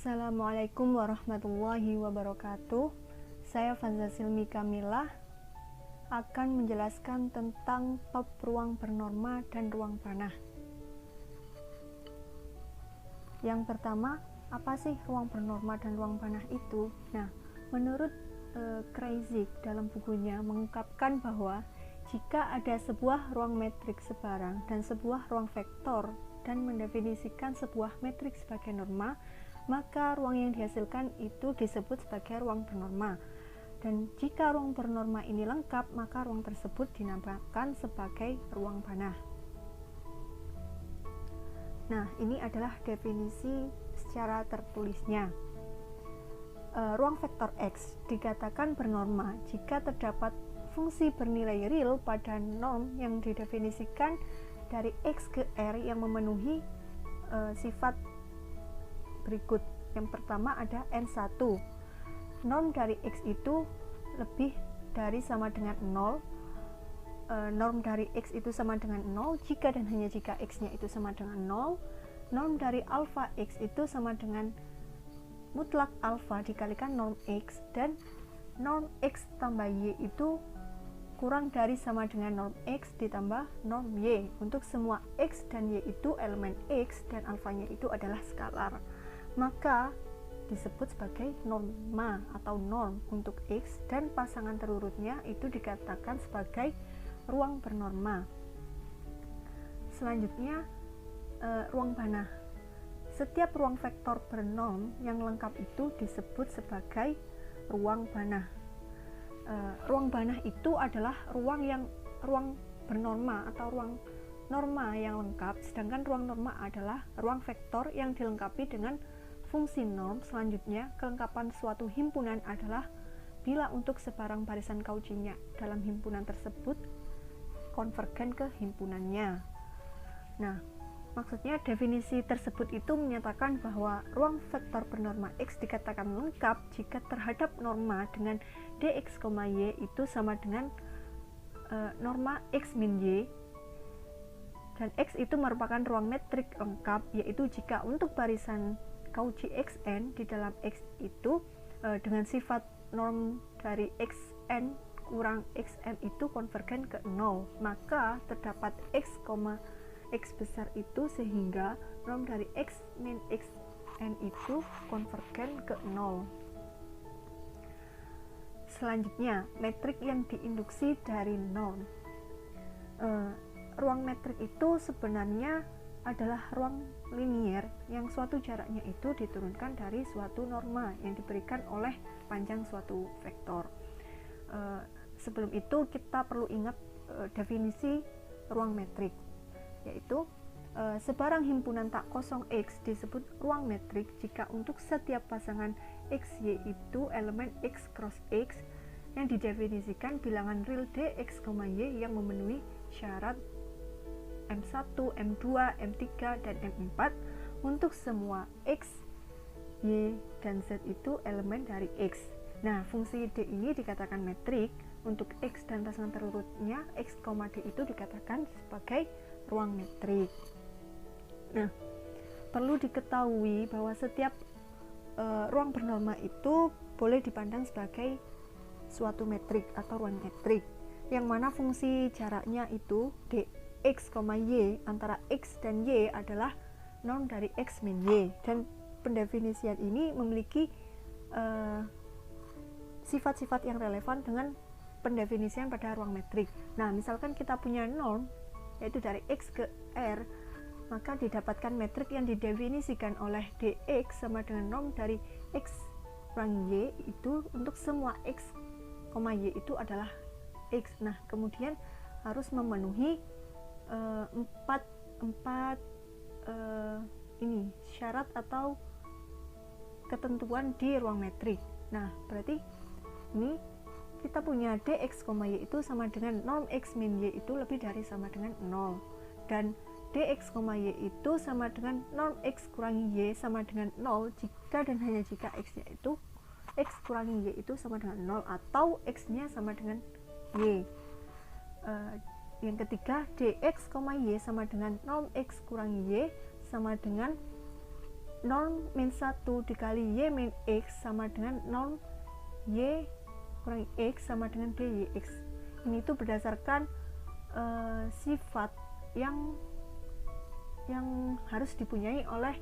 Assalamualaikum warahmatullahi wabarakatuh. Saya Fazza Silmi Kamilah akan menjelaskan tentang bab ruang bernorma dan ruang panah. Yang pertama, apa sih ruang bernorma dan ruang panah itu? Nah, menurut Kreyszig dalam bukunya mengungkapkan bahwa jika ada sebuah ruang metrik sebarang dan sebuah ruang vektor dan mendefinisikan sebuah metrik sebagai norma, maka ruang yang dihasilkan itu disebut sebagai ruang bernorma. Dan jika ruang bernorma ini lengkap, maka ruang tersebut dinamakan sebagai ruang panah. Nah, ini adalah definisi secara tertulisnya. Ruang vektor X dikatakan bernorma jika terdapat fungsi bernilai real pada norm yang didefinisikan dari X ke R yang memenuhi sifat berikut. Yang pertama ada N1. Norm dari X itu lebih dari sama dengan 0. Norm dari X itu sama dengan 0 jika dan hanya jika X-nya itu sama dengan 0. Norm dari alpha X itu sama dengan mutlak alpha dikalikan norm X, dan norm X tambah Y itu kurang dari sama dengan norm X ditambah norm Y. Untuk semua X dan Y itu elemen X dan alfanya itu adalah skalar, maka disebut sebagai norma atau norm untuk X, dan pasangan terurutnya itu dikatakan sebagai ruang bernorma. Selanjutnya ruang panah. Setiap ruang vektor bernorm yang lengkap itu disebut sebagai ruang panah. Ruang panah itu adalah ruang bernorma atau ruang norma yang lengkap, sedangkan ruang norma adalah ruang vektor yang dilengkapi dengan fungsi norm. Selanjutnya, kelengkapan suatu himpunan adalah bila untuk sebarang barisan Cauchy-nya dalam himpunan tersebut konvergen ke himpunannya. Nah, maksudnya definisi tersebut itu menyatakan bahwa ruang vektor bernorma X dikatakan lengkap jika terhadap norma dengan dx, y itu sama dengan norma X min Y, dan X itu merupakan ruang metrik lengkap, yaitu jika untuk barisan Cauchy Xn di dalam X itu dengan sifat norm dari Xn kurang Xm itu konvergen ke 0, maka terdapat X, X besar itu sehingga norm dari X min Xn itu konvergen ke 0. Selanjutnya, metrik yang diinduksi dari norm. Ruang metrik itu sebenarnya adalah ruang linier yang suatu jaraknya itu diturunkan dari suatu norma yang diberikan oleh panjang suatu vektor. Sebelum itu kita perlu ingat definisi ruang metrik, yaitu sebarang himpunan tak kosong X disebut ruang metrik jika untuk setiap pasangan X, Y itu elemen X cross X yang didefinisikan bilangan real dx, y yang memenuhi syarat M1, M2, M3, dan M4 untuk semua X, Y, dan Z itu elemen dari X. Nah, fungsi D ini dikatakan metrik. Untuk X dan pasangan terurutnya X, D itu dikatakan sebagai ruang metrik. Nah, perlu diketahui bahwa setiap ruang bernorma itu boleh dipandang sebagai suatu metrik atau ruang metrik, yang mana fungsi jaraknya itu dx, y antara X dan Y adalah norm dari X min Y, dan pendefinisian ini memiliki sifat-sifat yang relevan dengan pendefinisian pada ruang metrik. Nah, misalkan kita punya norm yaitu dari X ke R, maka didapatkan metrik yang didefinisikan oleh dx sama dengan norm dari X kurang Y itu untuk semua X, Y itu adalah X. Nah, kemudian harus memenuhi empat syarat atau ketentuan di ruang metrik. Nah, berarti ini kita punya dx, y itu sama dengan norm X min Y itu lebih dari sama dengan 0, dan dx, y itu sama dengan norm X kurangi Y sama dengan 0 jika dan hanya jika X-nya itu X kurangi Y itu sama dengan 0 atau X-nya sama dengan Y. Yang ketiga, dx, y sama dengan norm X kurangi Y sama dengan norm min 1 dikali y min x sama dengan norm y kurangi x sama dengan dyx. Ini tuh berdasarkan sifat yang harus dipunyai oleh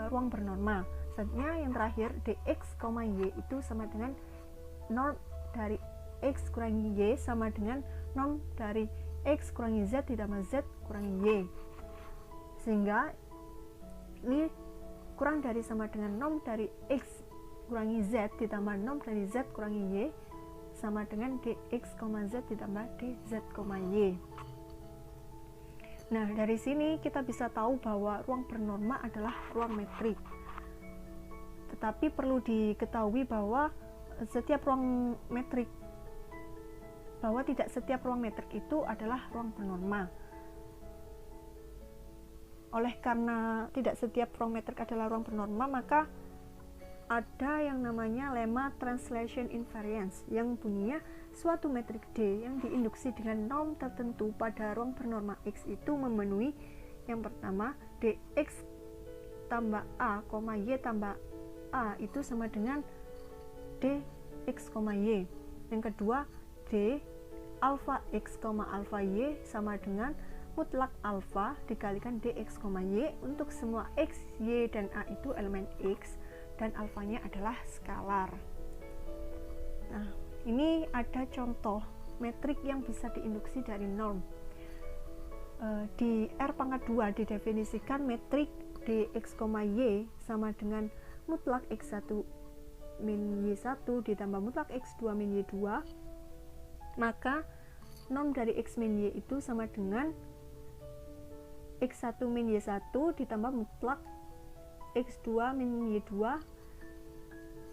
ruang bernorma. Selanjutnya yang terakhir, dx, y itu sama dengan norm dari x kurangi y sama dengan norm dari x kurangi z ditambah z kurangi y. Sehingga ini kurang dari sama dengan norm dari x kurangi z ditambah norm dari z kurangi y sama dengan dx, z ditambah dz, y. Nah, dari sini kita bisa tahu bahwa ruang bernorma adalah ruang metrik. Tetapi perlu diketahui bahwa tidak setiap ruang metrik itu adalah ruang bernorma. Oleh karena tidak setiap ruang metrik adalah ruang bernorma, maka ada yang namanya lemma translation invariance yang bunyinya suatu metrik D yang diinduksi dengan norm tertentu pada ruang bernorma X itu memenuhi yang pertama dx tambah a, y tambah a itu sama dengan dx, y. Yang kedua d alpha x, alpha y sama dengan mutlak alpha dikalikan dx, y untuk semua x, y, dan a itu elemen x dan alfanya adalah skalar. Nah, ini ada contoh metrik yang bisa diinduksi dari norm. Di R pangkat 2 didefinisikan metrik dx, y sama dengan mutlak x1 min y1 ditambah mutlak x2 min y2. Maka norm dari x min y itu sama dengan x1 min y1 ditambah mutlak x2 min y2,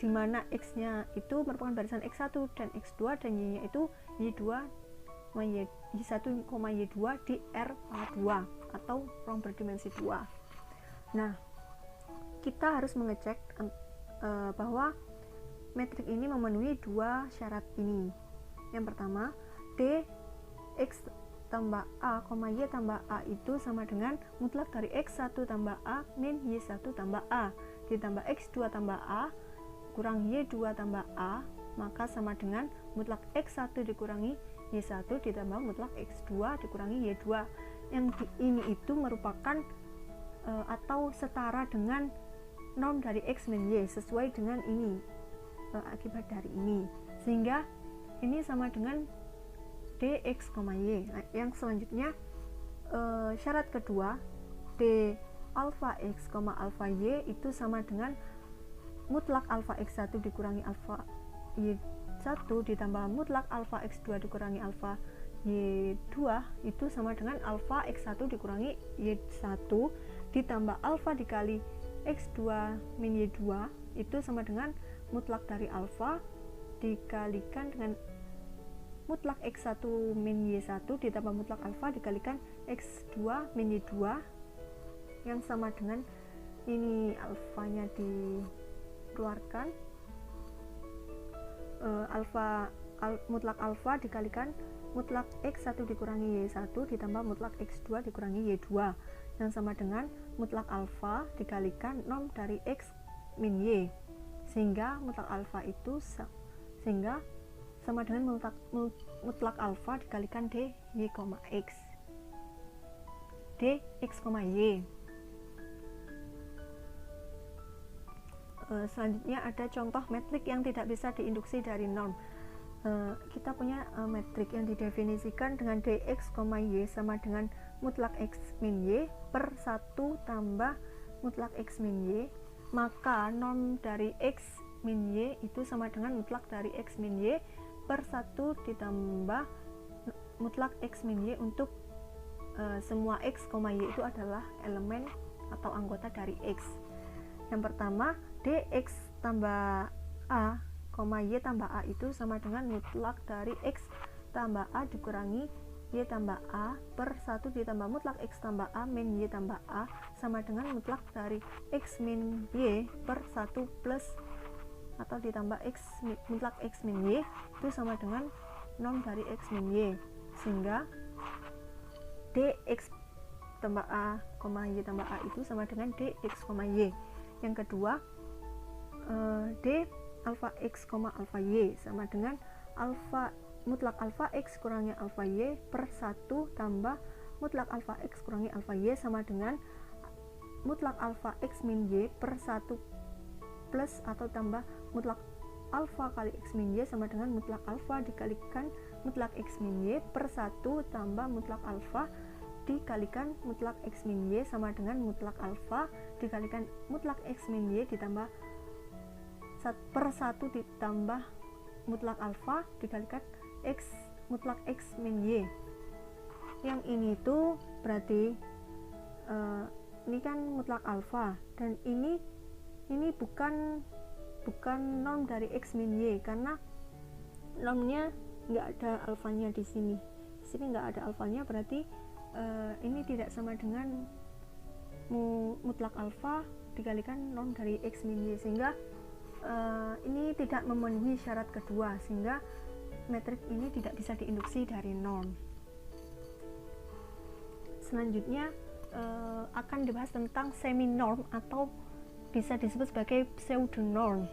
di mana x-nya itu merupakan barisan x1 dan x2 dan y-nya itu y2, y1, y2 di R pangkat 2 atau ruang berdimensi 2. Nah, kita harus mengecek bahwa metrik ini memenuhi dua syarat ini. Yang pertama, dx tambah a, y tambah a itu sama dengan mutlak dari x1 tambah a min y1 tambah a ditambah x2 tambah a kurang y2 tambah a, maka sama dengan mutlak x1 dikurangi y1 ditambah mutlak x2 dikurangi y2. Yang ini itu merupakan atau setara dengan norm dari x min y sesuai dengan ini, akibat dari ini, sehingga ini sama dengan dx, y. Nah, yang selanjutnya syarat kedua, d alpha x, alpha y itu sama dengan mutlak alpha x1 dikurangi alpha y1 ditambah mutlak alpha x2 dikurangi alpha y2 itu sama dengan alpha x1 dikurangi y1 ditambah alpha dikali x2 min y2 itu sama dengan mutlak dari alpha dikalikan dengan mutlak x1 min y1 ditambah mutlak alpha dikalikan x2 min y2 yang sama dengan ini alfanya dikeluarkan, mutlak alpha dikalikan mutlak x1 dikurangi y1 ditambah mutlak x2 dikurangi y2 yang sama dengan mutlak alpha dikalikan norm dari x min y, sehingga mutlak alpha itu sama dengan mutlak alpha dikalikan dy, x dx, y. Selanjutnya ada contoh metrik yang tidak bisa diinduksi dari norm. Kita punya metrik yang didefinisikan dengan dx, y sama dengan mutlak x min y per 1 tambah mutlak x min y, maka norm dari x min y itu sama dengan mutlak dari x min y per 1 ditambah mutlak x min y untuk semua x, y itu adalah elemen atau anggota dari x. Yang pertama, dx tambah a, y tambah a itu sama dengan mutlak dari x tambah a dikurangi y tambah a per 1 ditambah mutlak x tambah a min y tambah a sama dengan mutlak dari x min y per 1 plus atau ditambah mutlak x min y itu sama dengan norm dari x min y, sehingga dx tambah a, y tambah a itu sama dengan dx, y. Yang kedua, D alfa x, alfa y sama dengan mutlak alfa x kurangi alfa y per 1 tambah mutlak alfa x kurangi alfa y sama dengan mutlak alfa x min y per 1 plus atau tambah mutlak alfa kali x min y sama dengan mutlak alfa dikalikan mutlak x min y per 1 tambah mutlak alfa dikalikan mutlak x min y sama dengan mutlak alfa dikalikan mutlak x min y ditambah per 1 ditambah mutlak alfa dikalikan mutlak x min y. Yang ini tuh berarti ini kan mutlak alfa dan ini bukan norm dari x min y karena normnya nggak ada alfanya di sini. Di sini nggak ada alfanya, berarti ini tidak sama dengan mutlak alfa dikalikan norm dari x min y, sehingga ini tidak memenuhi syarat kedua, sehingga metrik ini tidak bisa diinduksi dari norm. Selanjutnya akan dibahas tentang semi norm atau bisa disebut sebagai pseudo norm.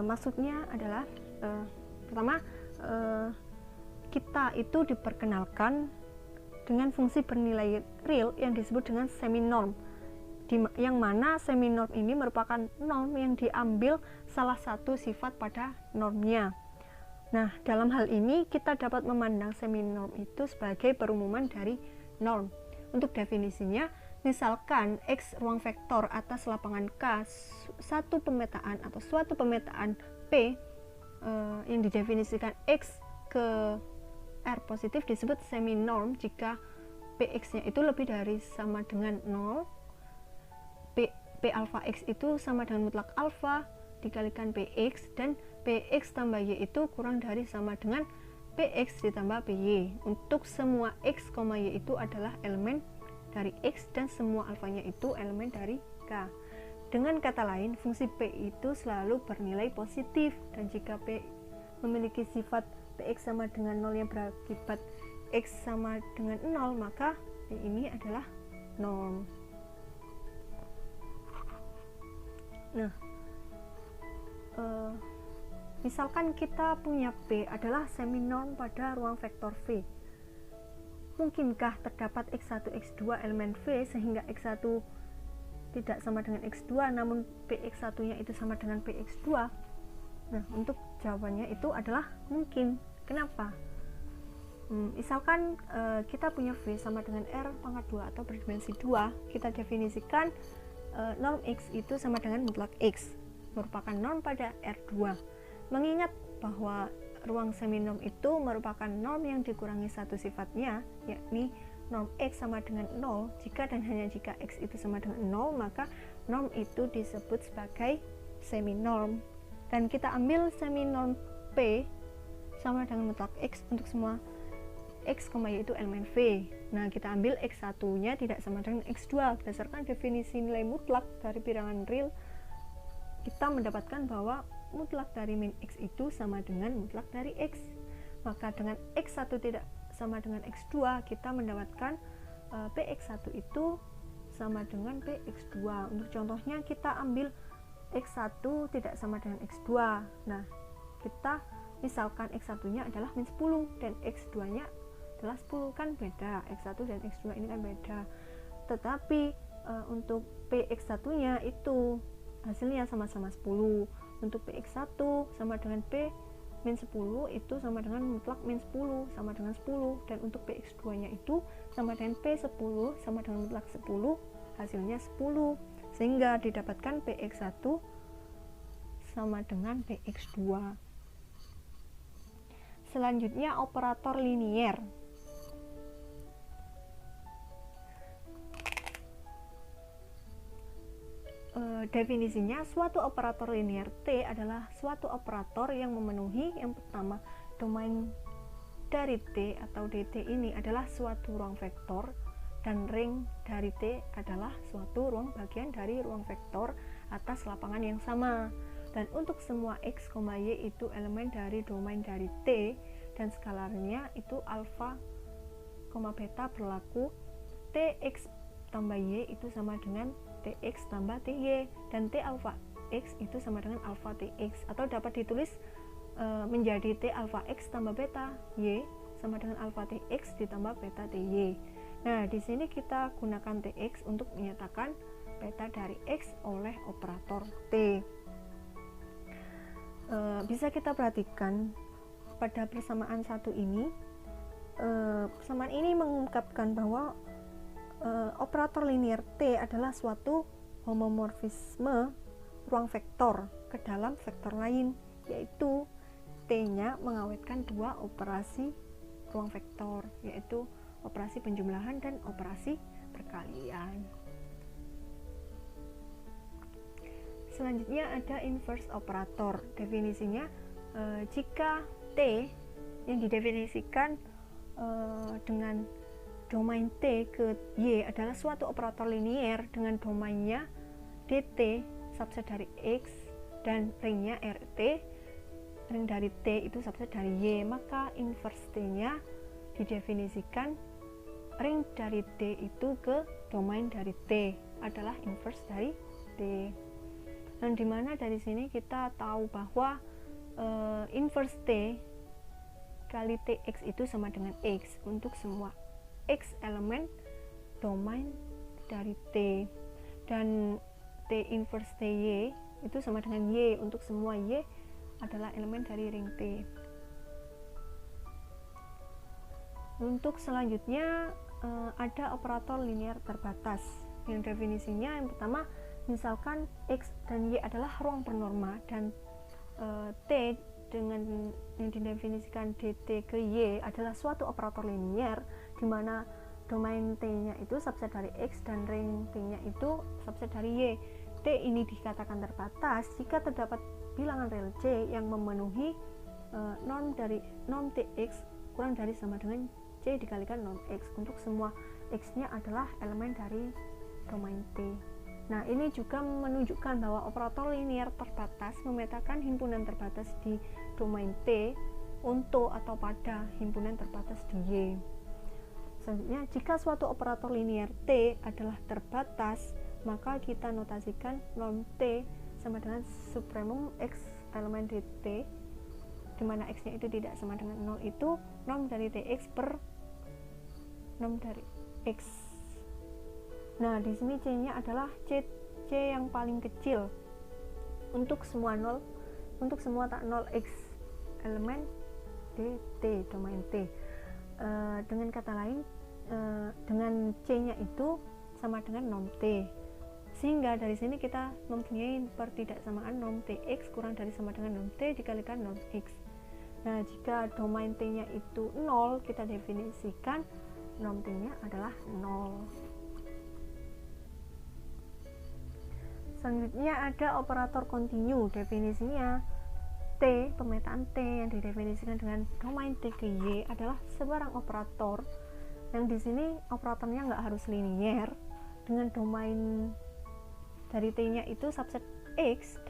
Maksudnya adalah pertama, kita itu diperkenalkan dengan fungsi bernilai real yang disebut dengan semi norm, yang mana semi norm ini merupakan norm yang diambil salah satu sifat pada normnya. Nah, dalam hal ini kita dapat memandang semi norm itu sebagai perumuman dari norm. Untuk definisinya, misalkan X ruang vektor atas lapangan K suatu pemetaan atau suatu pemetaan P yang didefinisikan X ke R positif disebut semi norm jika Px-nya itu lebih dari sama dengan 0, P alpha X itu sama dengan mutlak alfa dikalikan Px, dan Px tambah Y itu kurang dari sama dengan Px ditambah Py. Untuk semua X, Y itu adalah elemen dari X dan semua alfanya itu elemen dari K. Dengan kata lain, fungsi P itu selalu bernilai positif, dan jika P memiliki sifat Px sama dengan 0 yang berakibat X sama dengan 0, maka P ini adalah norm. Nah, misalkan kita punya P adalah semi norm pada ruang vektor V. Mungkinkah terdapat X1, X2 elemen V sehingga X1 tidak sama dengan X2 namun Px1-nya itu sama dengan Px2? Nah, untuk jawabannya itu adalah mungkin. Kenapa? Misalkan kita punya V sama dengan R pangkat 2 atau berdimensi 2, kita definisikan norm X itu sama dengan mutlak X, merupakan norm pada R2. Mengingat bahwa ruang semi norm itu merupakan norm yang dikurangi satu sifatnya, yakni norm X sama dengan 0. Jika dan hanya jika X itu sama dengan 0, maka norm itu disebut sebagai semi norm. Dan kita ambil semi norm P sama dengan mutlak X untuk semua X, Y itu elemen V. Nah, kita ambil X1-nya tidak sama dengan X2. Berdasarkan definisi nilai mutlak dari bilangan real, kita mendapatkan bahwa mutlak dari min X itu sama dengan mutlak dari X. Maka dengan X1 tidak sama dengan X2, kita mendapatkan Px1 itu sama dengan Px2. Untuk contohnya, kita ambil X1 tidak sama dengan X2. Nah, kita misalkan X1-nya adalah min 10 dan X2-nya adalah 10, kan beda. X1 dan X2 ini kan beda. Tetapi untuk Px1-nya itu hasilnya sama-sama 10. Untuk Px1 sama dengan P min 10 itu sama dengan mutlak min 10 sama dengan 10, dan untuk Px2-nya itu sama dengan P10 sama dengan mutlak 10, hasilnya 10, sehingga didapatkan Px1 sama dengan Px2. Selanjutnya operator linier. Definisinya, suatu operator linier T adalah suatu operator yang memenuhi yang pertama, domain dari T atau dt ini adalah suatu ruang vektor, dan ring dari T adalah suatu ruang bagian dari ruang vektor atas lapangan yang sama. Dan untuk semua X, Y itu elemen dari domain dari T, dan skalarnya itu alfa, beta berlaku Tx tambah Y itu sama dengan TX tambah TY, dan T alpha X itu sama dengan alpha TX, atau dapat ditulis menjadi T alpha X tambah beta Y sama dengan alpha TX ditambah beta TY. Nah, di sini kita gunakan TX untuk menyatakan beta dari X oleh operator T. Bisa kita perhatikan pada persamaan satu ini, persamaan ini mengungkapkan bahwa operator linear T adalah suatu homomorfisme ruang vektor ke dalam vektor lain, yaitu T-nya mengawetkan dua operasi ruang vektor, yaitu operasi penjumlahan dan operasi perkalian. Selanjutnya ada inverse operator. Definisinya, jika T yang didefinisikan dengan domain T ke Y adalah suatu operator linier dengan domainnya dt subset dari X dan ringnya RT, ring dari T itu subset dari Y, maka inverse T-nya didefinisikan ring dari D itu ke domain dari T adalah inverse dari T. Dan dimana dari sini kita tahu bahwa inverse T kali TX itu sama dengan X untuk semua X elemen domain dari T, dan T inverse TY itu sama dengan Y untuk semua Y adalah elemen dari ring T. Untuk selanjutnya ada operator linear terbatas yang definisinya yang pertama, misalkan X dan Y adalah ruang bernorma dan T dengan yang didefinisikan dt ke Y adalah suatu operator linear di mana domain T-nya itu subset dari X dan ring T-nya itu subset dari Y. T ini dikatakan terbatas jika terdapat bilangan real C yang memenuhi norm TX kurang dari sama dengan C dikalikan norm X untuk semua X-nya adalah elemen dari domain T. Nah, ini juga menunjukkan bahwa operator linear terbatas memetakan himpunan terbatas di domain T untuk atau pada himpunan terbatas di Y. Selanjutnya, jika suatu operator linear T adalah terbatas, maka kita notasikan norm T sama dengan supremum X elemen dt, di mana X-nya itu tidak sama dengan 0 itu norm dari TX per norm dari X. Nah, di sini C-nya adalah C yang paling kecil untuk semua 0, untuk semua tak 0 X elemen dt domain T. Dengan kata lain, dengan C-nya itu sama dengan norm T, sehingga dari sini kita mempunyai pertidaksamaan norm TX kurang dari sama dengan norm T dikalikan norm X. Nah, jika domain T-nya itu 0, kita definisikan norm T-nya adalah 0. Selanjutnya ada operator kontinu. Definisinya T, pemetaan T yang didefinisikan dengan domain T ke Y adalah sebarang operator yang di sini operatornya nggak harus linier dengan domain dari T-nya itu subset X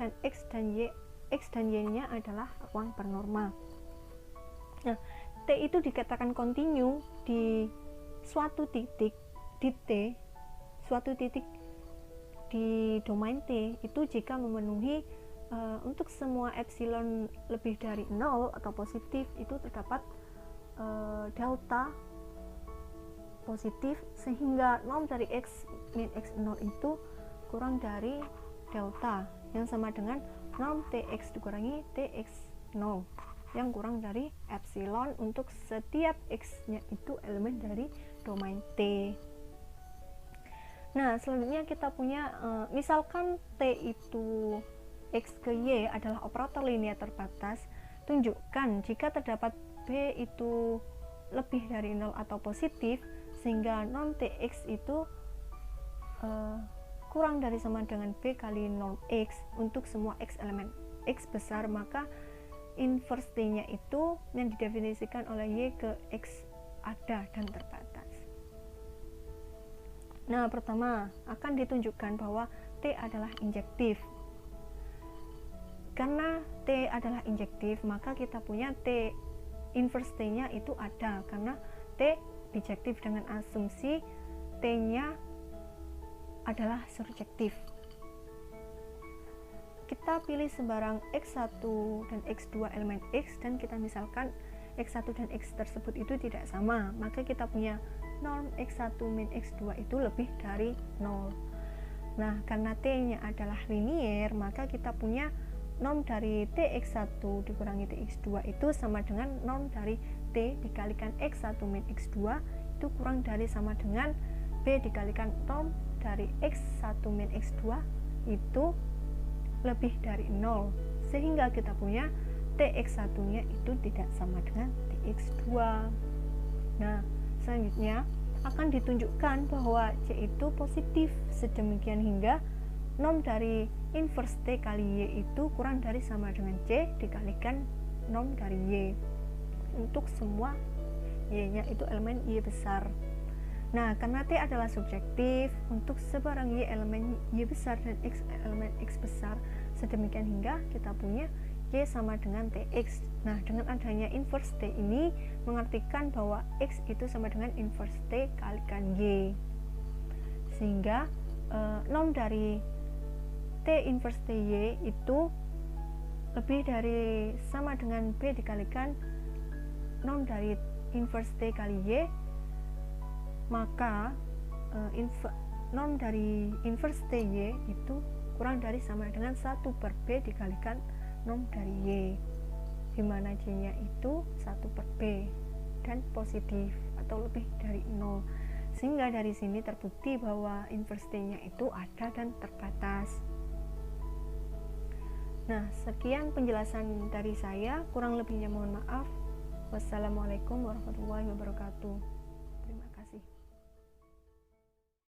dan Y-nya adalah ruang bernorma. Nah, T itu dikatakan kontinu di suatu titik di T, suatu titik di domain T itu jika memenuhi untuk semua epsilon lebih dari 0 atau positif itu terdapat delta positif, sehingga norm dari X min X0 itu kurang dari delta yang sama dengan norm TX dikurangi TX0 yang kurang dari epsilon untuk setiap X-nya itu elemen dari domain T. Nah, selanjutnya kita punya misalkan T itu X ke Y adalah operator linear terbatas, tunjukkan jika terdapat B itu lebih dari 0 atau positif sehingga norm TX itu kurang dari sama dengan B kali norm X untuk semua X elemen X besar, maka inverse T-nya itu yang didefinisikan oleh Y ke X ada dan terbatas. Nah, pertama akan ditunjukkan bahwa T adalah injektif. Karena T adalah injektif, maka kita punya T inverse T-nya itu ada karena T bijektif dengan asumsi T-nya adalah surjektif. Kita pilih sembarang x1 dan x2 elemen x, dan kita misalkan x1 dan x tersebut itu tidak sama, maka kita punya norm x1 min x2 itu lebih dari 0. Nah, karena t-nya adalah linier, maka kita punya norm dari tx1 dikurangi tx2 itu sama dengan norm dari t dikalikan x1 min x2 itu kurang dari sama dengan b dikalikan norm dari x1 min x2 itu lebih dari 0, sehingga kita punya tx1 nya itu tidak sama dengan tx2. Nah, selanjutnya akan ditunjukkan bahwa c itu positif, sedemikian hingga norm dari inverse t kali y itu kurang dari sama dengan c dikalikan norm dari y untuk semua y nya itu elemen y besar. Nah, karena t adalah subjektif, untuk sebarang y elemen y besar dan x elemen x besar, sedemikian hingga kita punya y sama dengan tx. Nah, dengan adanya inverse t ini mengartikan bahwa x itu sama dengan inverse t kalikan y, sehingga norm dari t inverse ty itu lebih dari sama dengan b dikalikan norm dari inverse t kali y, maka norm dari inverse ty itu kurang dari sama dengan 1 per b dikalikan norm dari y, dimana y nya itu 1 per b dan positif atau lebih dari 0, sehingga dari sini terbukti bahwa inverse t nya itu ada dan terbatas. Nah, sekian penjelasan dari saya, kurang lebihnya mohon maaf. Wassalamualaikum warahmatullahi wabarakatuh.